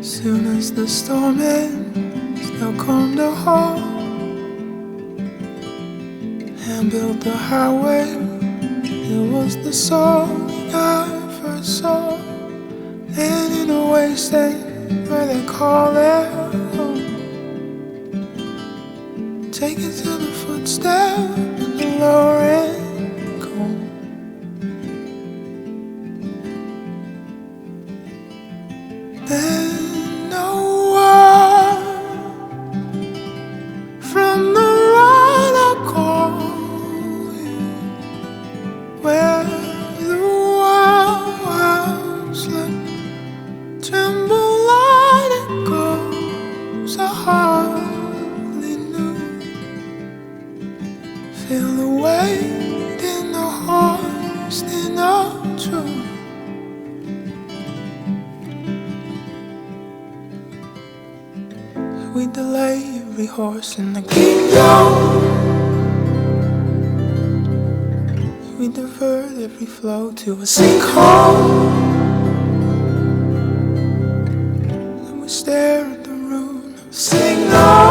Soon as the storm ends, they'll come to halt and build the highway. It was the song I first saw, and in a wasteland where they call it home. Take it to the footstep in the low and cold. Then no one from the right I call you, where the wild slip tremble light it goes. I hardly knew. Feel the weight in the horse, they're not true. We delay every horse in the kingdom. We divert every flow to a sinkhole. And we stare at the ruin of a signal.